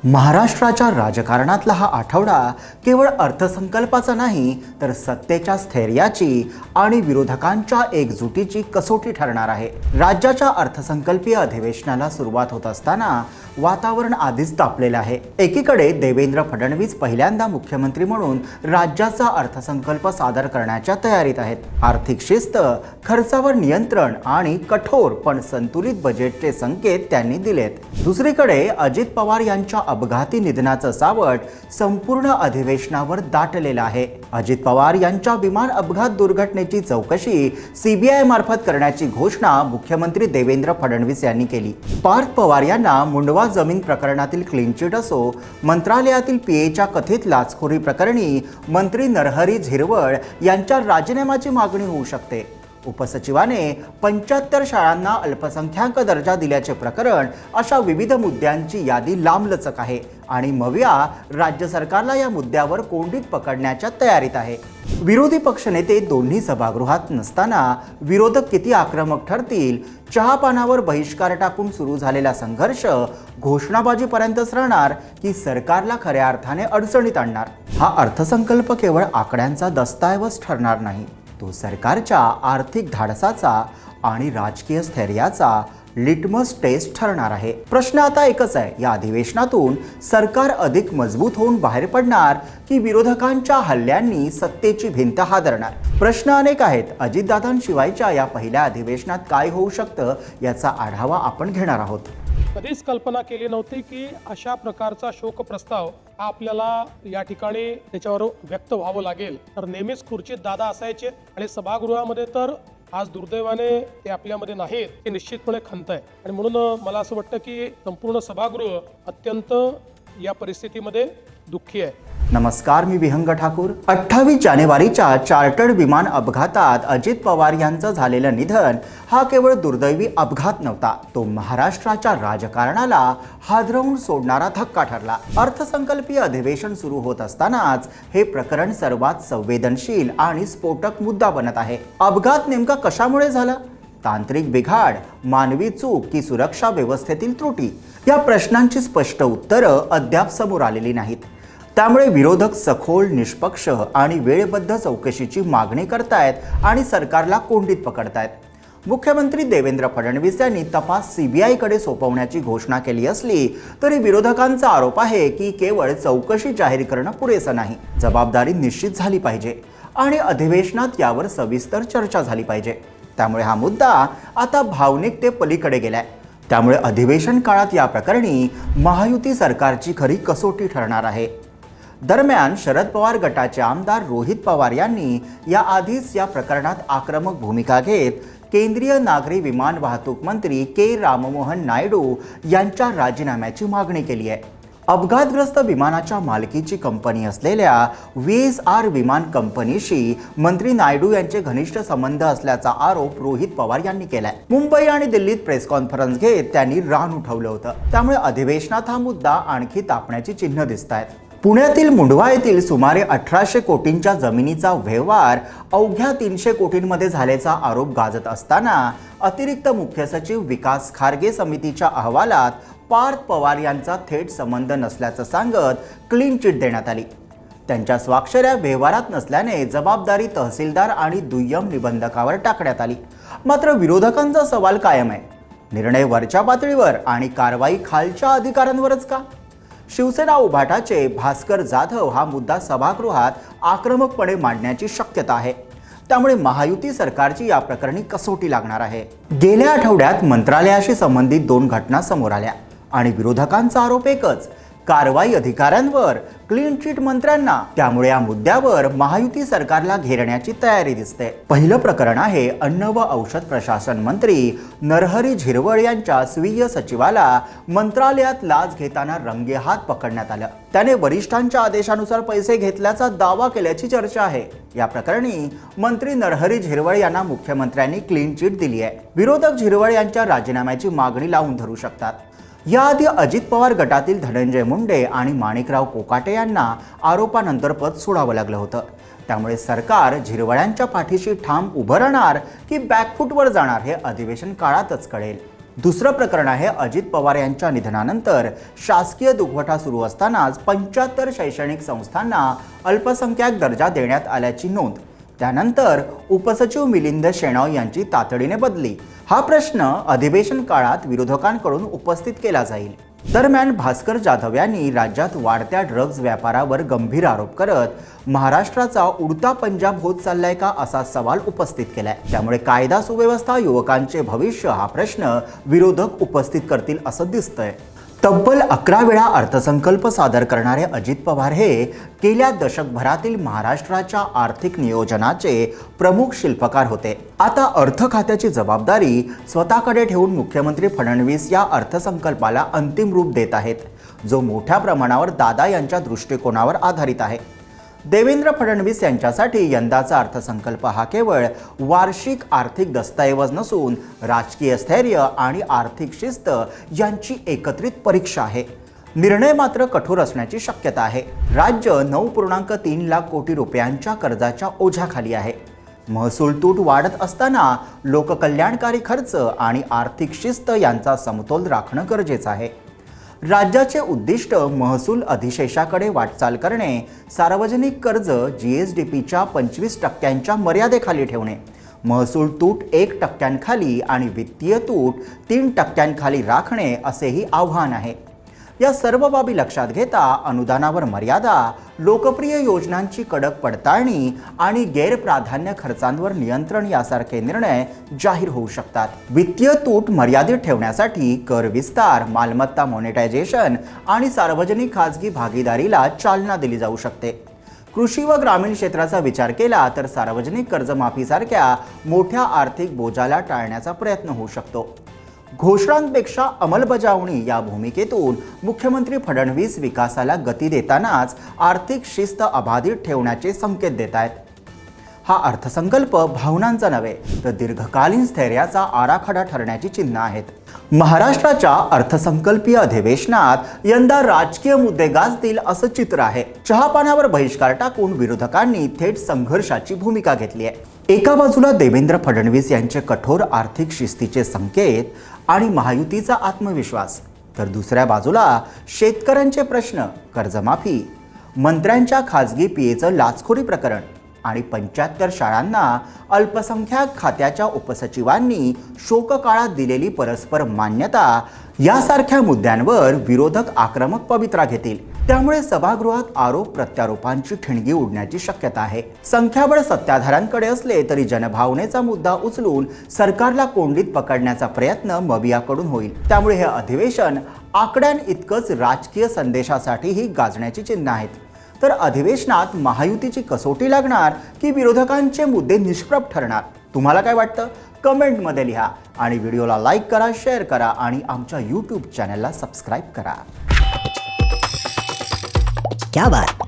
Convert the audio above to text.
महाराष्ट्राच्या राजकारणातला हा आठवडा केवळ अर्थसंकल्पाचा नाही तर सत्तेच्या स्थैर्याची आणि विरोधकांच्या एकजुटीची कसोटी ठरणार आहे। राज्याच्या अर्थसंकल्पीय अधिवेशनाला सुरुवात होत असताना वातावरण आधीच तापलेलं आहे। एकीकडे देवेंद्र फडणवीस पहिल्यांदा मुख्यमंत्री म्हणून राज्याचा अर्थसंकल्प सादर करण्याच्या तयारीत आहेत। आर्थिक शिस्त, खर्चावर नियंत्रण आणि कठोर पण संतुलित बजेटचे संकेत त्यांनी दिलेत। दुसरीकडे अजित पवार यांच्या अपघाती निधनाचं सावट संपूर्ण अधिवेशनावर दाटलेलं आहे। अजित पवार यांच्या विमान अपघात दुर्घटनेची चौकशी सीबीआय मार्फत करण्याची घोषणा मुख्यमंत्री देवेंद्र फडणवीस यांनी केली। पार्थ पवार यांना मुंडवा जमीन प्रकरणातील क्लीन चिट असो, मंत्रालयातील पीएच्या कथित लाचखोरी प्रकरणी मंत्री नरहरी झिरवळ यांच्या राजीनाम्याची मागणी होऊ शकते। उपसचिवाने 75 शाळांना अल्पसंख्याक दर्जा दिल्याचे प्रकरण अशा विविध मुद्द्यांची यादी लांबलचक आहे आणि मविया राज्य सरकारला या मुद्द्यावर कोंडीत पकडण्याच्या तयारीत आहे। विरोधी पक्षनेते दोन्ही सभागृहात नसताना विरोधक किती आक्रमक ठरतील, चहापानावर बहिष्कार टाकून सुरू झालेला संघर्ष घोषणाबाजीपर्यंतच राहणार की सरकारला खऱ्या अर्थाने अडचणीत आणणार। हा अर्थसंकल्प केवळ आकड्यांचा दस्तऐवज ठरणार नाही, तो सरकारच्या आर्थिक धाडसाचा आणि राजकीय स्थैर्याचा लिटमस टेस्ट ठरणार आहे। प्रश्न आता एकच आहे, या अधिवेशनातून सरकार अधिक मजबूत होऊन बाहेर पडणार की विरोधकांच्या हल्ल्यांनी सत्तेची भिंत हादरणार? प्रश्न अनेक आहेत। अजितदादांशिवायच्या या पहिल्या अधिवेशनात काय होऊ शकतं याचा आढावा आपण घेणार आहोत। कधीच कल्पना केली नव्हती की अशा प्रकारचा शोक प्रस्ताव हा आपल्याला या ठिकाणी त्याच्यावर व्यक्त व्हावं लागेल। तर नेहमीच खुर्चीत दादा असायचे आणि सभागृहामध्ये तर आज दुर्दैवाने ते आपल्यामध्ये नाहीत, हे निश्चितपणे खंत आहे। आणि म्हणून मला असं वाटतं की संपूर्ण सभागृह अत्यंत या परिस्थितीमध्ये दुःखी आहे। नमस्कार, मी विहंग ठाकूर। 28 जानेवारीच्या चार्टर्ड विमान अपघातात अजित पवार यांचं झालेलं निधन हा केवळ दुर्दैवी अपघात नव्हता, तो महाराष्ट्राच्या राजकारणाला हादरवून सोडणारा धक्का ठरला। अर्थसंकल्पीय अधिवेशन सुरू होत असतानाच हे प्रकरण सर्वात संवेदनशील आणि स्फोटक मुद्दा बनत आहे। अपघात नेमका कशामुळे झाला? तांत्रिक बिघाड, मानवी चूक की सुरक्षा व्यवस्थेतील त्रुटी? या प्रश्नांची स्पष्ट उत्तरं अद्याप समोर आलेली नाहीत। त्यामुळे विरोधक सखोल, निष्पक्ष आणि वेळबद्ध चौकशीची मागणी करतायत आणि सरकारला कोंडीत पकडतायत। मुख्यमंत्री देवेंद्र फडणवीस यांनी तपास सीबीआयकडे सोपवण्याची घोषणा केली असली तरी विरोधकांचा आरोप आहे की केवळ चौकशी जाहीर करणं पुरेसं नाही, जबाबदारी निश्चित झाली पाहिजे आणि अधिवेशनात यावर सविस्तर चर्चा झाली पाहिजे। त्यामुळे हा मुद्दा आता भावनिक ते पलीकडे गेलाय। त्यामुळे अधिवेशन काळात या प्रकरणी महायुती सरकारची खरी कसोटी ठरणार आहे। दरम्यान शरद पवार गटाचे आमदार रोहित पवार यांनी याआधीच या प्रकरणात आक्रमक भूमिका घेत केंद्रीय नागरी विमान वाहतूक मंत्री के राममोहन नायडू यांच्या राजीनाम्याची मागणी केली आहे। अपघातग्रस्त विमानाच्या मालकीची कंपनी असलेल्या VSR विमान कंपनीशी मंत्री नायडू यांचे घनिष्ठ संबंध असल्याचा आरोप रोहित पवार यांनी केलाय। मुंबई आणि दिल्लीत प्रेस कॉन्फरन्स घेत त्यांनी रान उठवलं होतं। त्यामुळे अधिवेशनात हा मुद्दा आणखी तापण्याची चिन्ह दिसतायत। पुण्यातील मुंडवा येथील सुमारे 1800 कोटींच्या जमिनीचा व्यवहार अवघ्या 300 कोटींमध्ये झाल्याचा आरोप गाजत असताना अतिरिक्त मुख्य सचिव विकास खारगे समितीच्या अहवालात पार्थ पवार यांचा थेट संबंध नसल्याचं सांगत क्लीन चिट देण्यात आली। त्यांच्या स्वाक्षऱ्या व्यवहारात नसल्याने जबाबदारी तहसीलदार आणि दुय्यम निबंधकावर टाकण्यात आली। मात्र विरोधकांचा सवाल कायम आहे, निर्णय वरच्या पातळीवर आणि कारवाई खालच्या अधिकाऱ्यांवरच का? शिवसेना उभाटाचे भास्कर जाधव हा मुद्दा सभागृहात आक्रमकपणे मांडण्याची शक्यता आहे। त्यामुळे महायुती सरकारची या प्रकरणी कसोटी लागणार आहे। गेल्या आठवड्यात मंत्रालयाशी संबंधित 2 घटना समोर आल्या आणि विरोधकांचा आरोप एकच, कारवाई अधिकाऱ्यांवर, क्लीन चिट मंत्र्यांना। त्यामुळे या मुद्द्यावर महायुती सरकारला घेरण्याची तयारी दिसते। पहिलं प्रकरण आहे अन्न व औषध प्रशासन मंत्री नरहरी झिरवळ यांच्या स्वीय सचिवाला मंत्रालयात लाच घेताना रंगेहात पकडण्यात आलं। त्याने वरिष्ठांच्या आदेशानुसार पैसे घेतल्याचा दावा केल्याची चर्चा आहे। या प्रकरणी मंत्री नरहरी झिरवळ यांना मुख्यमंत्र्यांनी क्लीन चिट दिली आहे। विरोधक झिरवळ यांच्या राजीनाम्याची मागणी लावून धरू शकतात। याआधी अजित पवार गटातील धनंजय मुंडे आणि माणिकराव कोकाटे यांना आरोपानंतर पद सोडावं लागलं होतं। त्यामुळे सरकार झिरवळ्यांच्या पाठीशी ठाम उभं राहणार की बॅकफूटवर जाणार हे अधिवेशन काळातच कळेल। दुसरं प्रकरण आहे अजित पवार यांच्या निधनानंतर शासकीय दुखवटा सुरू असतानाच 75 शैक्षणिक संस्थांना अल्पसंख्याक दर्जा देण्यात आल्याची नोंद. त्यानंतर उपसचिव मिलिंद शेणॉय यांची तातडीने बदली. हा प्रश्न अधिवेशन काळात विरोधकांकडून उपस्थित केला जाईल. दरम्यान भास्कर जाधव यांनी राज्यात वाढत्या ड्रग्ज व्यापारावर गंभीर आरोप करत महाराष्ट्राचा उडता पंजाब होत चाललाय का असा सवाल उपस्थित केलाय. त्यामुळे कायदा सुव्यवस्था, युवकांचे भविष्य हा प्रश्न विरोधक उपस्थित करतील असं दिसतंय. तब्बल 11 वेळा अर्थसंकल्प सादर करणारे अजित पवार हे गेल्या दशकभरातील महाराष्ट्राच्या आर्थिक नियोजनाचे प्रमुख शिल्पकार होते. आता अर्थ खात्याची जबाबदारी स्वतःकडे ठेवून मुख्यमंत्री फडणवीस या अर्थसंकल्पाला अंतिम रूप देत आहेत, जो मोठ्या प्रमाणावर दादा यांच्या दृष्टिकोनावर आधारित आहे. देवेंद्र फडणवीस यांच्यासाठी यंदाचा अर्थसंकल्प हा केवळ वार्षिक आर्थिक दस्तऐवज नसून राजकीय स्थैर्य आणि आर्थिक शिस्त यांची एकत्रित परीक्षा आहे. निर्णय मात्र कठोर असण्याची शक्यता आहे. राज्य 9.3 लाख कोटी रुपयांच्या कर्जाच्या ओझ्याखाली आहे. महसूल तूट वाढत असताना लोककल्याणकारी खर्च आणि आर्थिक शिस्त यांचा समतोल राखणं गरजेचं आहे. राज्याचे उद्दिष्ट महसूल अधिशेषाकडे वाटचाल करणे, सार्वजनिक कर्ज GSDPच्या 25% मर्यादेखाली ठेवणे, महसूल तूट 1% आणि वित्तीय तूट 3% राखणे असेही आव्हान आहे. या सर्व बाबी लक्षात घेता अनुदानावर मर्यादा, लोकप्रिय योजनांची कडक पडताळणी आणि गैरप्राधान्य खर्चांवर नियंत्रण यासारखे निर्णय जाहीर होऊ शकतात. वित्तीय तूट मर्यादित ठेवण्यासाठी कर विस्तार, मालमत्ता मॉनिटायझेशन आणि सार्वजनिक खाजगी भागीदारीला चालना दिली जाऊ शकते. कृषी व ग्रामीण क्षेत्राचा विचार केला तर सार्वजनिक कर्जमाफीसारख्या मोठ्या आर्थिक बोजाला टाळण्याचा प्रयत्न होऊ शकतो. घोषणांपेक्षा अंमलबजावणी या भूमिकेतून मुख्यमंत्री फडणवीस विकासाला गती देतानाच आर्थिक शिस्त अबाधित ठेवण्याचे संकेत देत आहेत. हा अर्थसंकल्प भावनांचा नव्हे तर दीर्घकालीन स्थैर्याचा आराखडा ठरण्याची चिन्ह आहेत. महाराष्ट्राच्या अर्थसंकल्पीय अधिवेशनात यंदा राजकीय मुद्दे गाजतील असं चित्र आहे. चहापानावर बहिष्कार टाकून विरोधकांनी थेट संघर्षाची भूमिका घेतली आहे. एका बाजूला देवेंद्र फडणवीस यांचे कठोर आर्थिक शिस्तीचे संकेत आणि महायुतीचा आत्मविश्वास, तर दुसऱ्या बाजूला शेतकऱ्यांचे प्रश्न, कर्जमाफी, मंत्र्यांच्या खाजगी पियेचं लाचखोरी प्रकरण आणि 75 शाळांना अल्पसंख्याक खात्याच्या उपसचिवांनी शोककाळात दिलेली परस्पर मान्यता यासारख्या मुद्द्यांवर विरोधक आक्रमक पवित्रा घेतील. त्यामुळे सभागृहात आरोप प्रत्यारोपांची ठिणगी उडण्याची शक्यता आहे. संख्याबळ सत्ताधाऱ्यांकडे असले तरी जनभावनेचा मुद्दा उचलून सरकारला कोंडीत पकडण्याचा प्रयत्न मवियाकडून होईल. त्यामुळे हे अधिवेशन आकड्यांइतकंच राजकीय संदेशासाठीही गाजण्याची चिन्ह आहेत. तर अधिवेशनात महायुतीची कसोटी लागणार की विरोधकांचे मुद्दे निष्प्रभ ठरणार? तुम्हाला काय वाटतं? कमेंटमध्ये लिहा आणि व्हिडिओला लाईक करा, शेअर करा आणि आमच्या यूट्यूब चॅनलला सबस्क्राईब करा. क्या बात